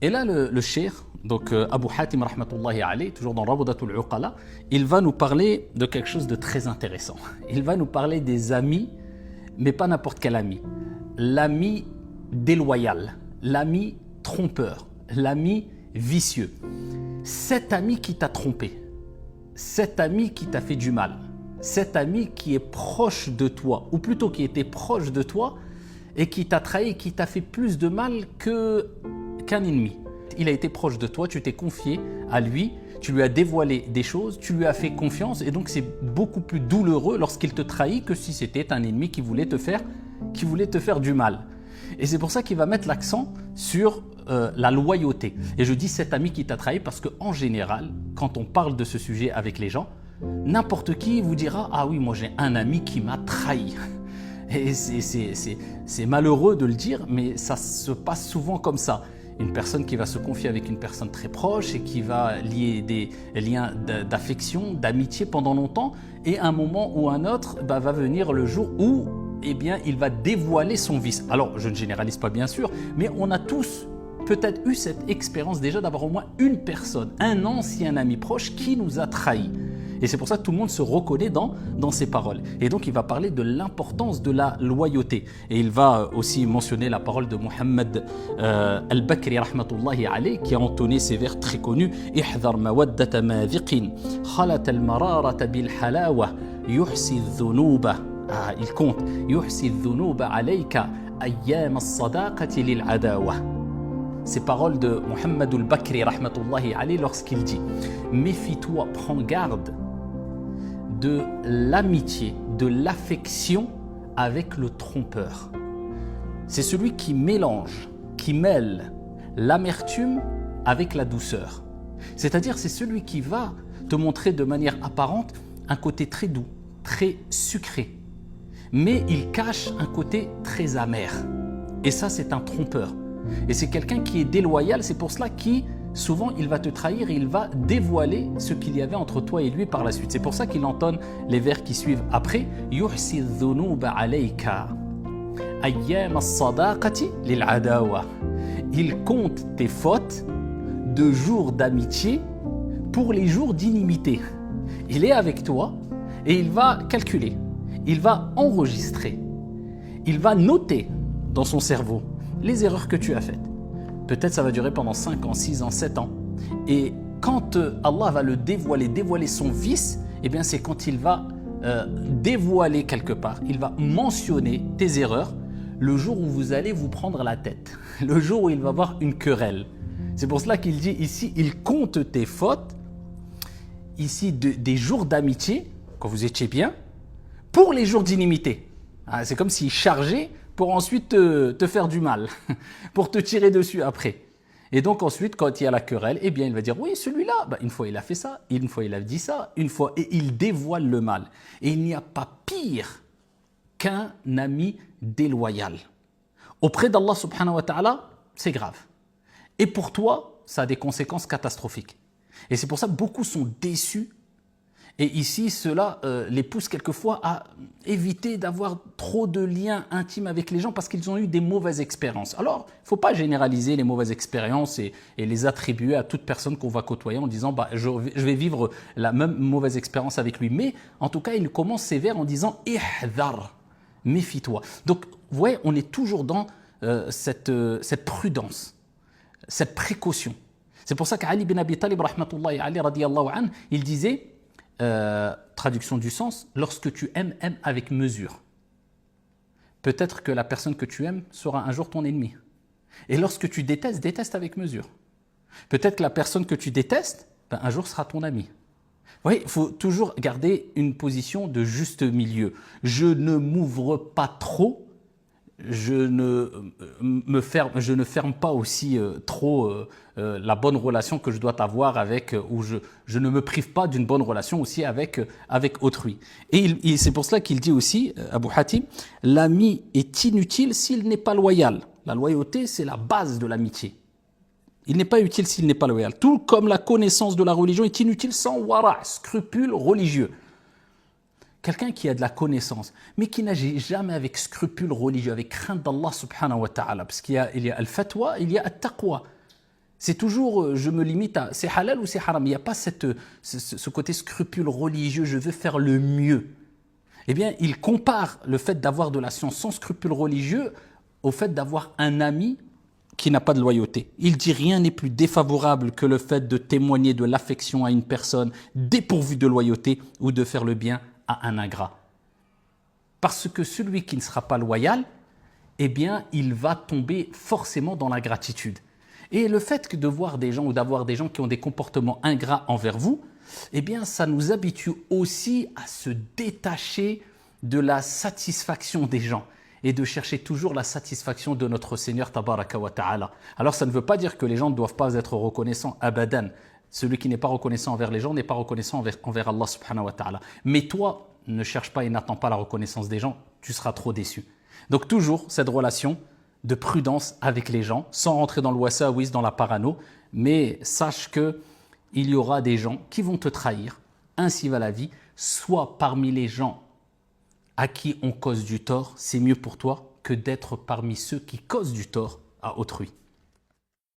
Et là, le cheikh, donc Abu Hatim rahmatullahi alayh, toujours dans Rawdatul Uqala, il va nous parler de quelque chose de très intéressant. Il va nous parler des amis, mais pas n'importe quel ami. L'ami déloyal, l'ami trompeur, l'ami vicieux. Cet ami qui t'a trompé, cet ami qui t'a fait du mal, cet ami qui est proche de toi, ou plutôt qui était proche de toi et qui t'a trahi, qui t'a fait plus de mal qu'un ennemi. Il a été proche de toi, tu t'es confié à lui, tu lui as dévoilé des choses, tu lui as fait confiance et donc c'est beaucoup plus douloureux lorsqu'il te trahit que si c'était un ennemi qui voulait te faire du mal. Et c'est pour ça qu'il va mettre l'accent sur la loyauté. Et je dis cet ami qui t'a trahi parce qu'en général, quand on parle de ce sujet avec les gens, n'importe qui vous dira « Ah oui, moi j'ai un ami qui m'a trahi ». Et c'est malheureux de le dire, mais ça se passe souvent comme ça. Une personne qui va se confier avec une personne très proche et qui va lier des liens d'affection, d'amitié pendant longtemps, et à un moment ou un autre, va venir le jour où il va dévoiler son vice. Alors, je ne généralise pas bien sûr, mais on a tous peut-être eu cette expérience déjà d'avoir au moins une personne, un ancien ami proche qui nous a trahis. Et c'est pour ça que tout le monde se reconnaît dans ces paroles. Et donc il va parler de l'importance de la loyauté. Et il va aussi mentionner la parole de Mohammed al-Bakri rahmatullahi alayh qui a entonné ces vers très connus. Ihdhar mawaddata madhiqin khalat al-mararata bil halawa yuhsi dhunuba. Il compte. Yuhsi dhunuba alayka ayyam as-sadaqati lil adawa. Ces paroles de Mohammed al-Bakri rahmatullahi alayh lorsqu'il dit méfie-toi, prends garde de l'amitié, de l'affection avec le trompeur. C'est celui qui mélange, qui mêle l'amertume avec la douceur. C'est-à-dire c'est celui qui va te montrer de manière apparente un côté très doux, très sucré, mais il cache un côté très amer. Et ça, c'est un trompeur. Et c'est quelqu'un qui est déloyal, c'est pour cela qu'il souvent il va te trahir et il va dévoiler ce qu'il y avait entre toi et lui par la suite. C'est pour ça qu'il entonne les vers qui suivent après. Yuhsi dhunuba alayka ayyam as-sadaqati lil adawa. Il compte tes fautes de jours d'amitié pour les jours d'inimité. Il est avec toi et il va calculer, il va enregistrer, il va noter dans son cerveau les erreurs que tu as faites. Peut-être ça va durer pendant 5 ans, 6 ans, 7 ans. Et quand Allah va le dévoiler son vice, eh bien c'est quand il va dévoiler quelque part, il va mentionner tes erreurs le jour où vous allez vous prendre la tête, le jour où il va y avoir une querelle. C'est pour cela qu'il dit ici, il compte tes fautes, ici des jours d'amitié, quand vous étiez bien, pour les jours d'inimité. C'est comme s'il chargeait pour ensuite te faire du mal, pour te tirer dessus après. Et donc ensuite, quand il y a la querelle, eh bien il va dire, oui, celui-là, une fois il a fait ça, une fois il a dit ça, une fois, et il dévoile le mal. Et il n'y a pas pire qu'un ami déloyal. Auprès d'Allah subhanahu wa ta'ala, c'est grave. Et pour toi, ça a des conséquences catastrophiques. Et c'est pour ça que beaucoup sont déçus. Et ici, cela les pousse quelquefois à éviter d'avoir trop de liens intimes avec les gens parce qu'ils ont eu des mauvaises expériences. Alors, il ne faut pas généraliser les mauvaises expériences et les attribuer à toute personne qu'on va côtoyer en disant je vais vivre la même mauvaise expérience avec lui. Mais en tout cas, il commence ses vers en disant « Ihdhar », méfie-toi. Donc, vous voyez, on est toujours dans cette prudence, cette précaution. C'est pour ça qu'Ali bin Abi Talib, rahmatullahi alayhi, radiyallahu anhu, il disait traduction du sens, lorsque tu aimes, aime avec mesure. Peut-être que la personne que tu aimes sera un jour ton ennemi. Et lorsque tu détestes, déteste avec mesure. Peut-être que la personne que tu détestes, un jour sera ton ami. Vous voyez, il faut toujours garder une position de juste milieu. Je ne m'ouvre pas trop, je ne ferme pas aussi trop la bonne relation que je dois avoir avec, ou je ne me prive pas d'une bonne relation aussi avec autrui. Et c'est pour cela qu'il dit aussi, Abu Hatim, l'ami est inutile s'il n'est pas loyal. La loyauté, c'est la base de l'amitié. Il n'est pas utile s'il n'est pas loyal. Tout comme la connaissance de la religion est inutile sans wara', scrupule religieux. Quelqu'un qui a de la connaissance, mais qui n'agit jamais avec scrupule religieux, avec crainte d'Allah subhanahu wa ta'ala. Parce qu'il y a al-fatwa, il y a al-taqwa. C'est toujours, je me limite à c'est halal ou c'est haram. Il n'y a pas ce côté scrupule religieux, je veux faire le mieux. Eh bien, il compare le fait d'avoir de la science sans scrupule religieux au fait d'avoir un ami qui n'a pas de loyauté. Il dit rien n'est plus défavorable que le fait de témoigner de l'affection à une personne dépourvue de loyauté ou de faire le bien à un ingrat. Parce que celui qui ne sera pas loyal, eh bien, il va tomber forcément dans la gratitude. Et le fait de voir des gens ou d'avoir des gens qui ont des comportements ingrats envers vous, eh bien, ça nous habitue aussi à se détacher de la satisfaction des gens et de chercher toujours la satisfaction de notre Seigneur Tabaraka wa Ta'ala. Alors, ça ne veut pas dire que les gens ne doivent pas être reconnaissants, abadan. Celui qui n'est pas reconnaissant envers les gens n'est pas reconnaissant envers Allah subhanahu wa ta'ala. Mais toi, ne cherche pas et n'attends pas la reconnaissance des gens, tu seras trop déçu. Donc toujours cette relation de prudence avec les gens, sans rentrer dans le wasawis, dans la parano, mais sache qu'il y aura des gens qui vont te trahir, ainsi va la vie, soit parmi les gens à qui on cause du tort, c'est mieux pour toi que d'être parmi ceux qui causent du tort à autrui.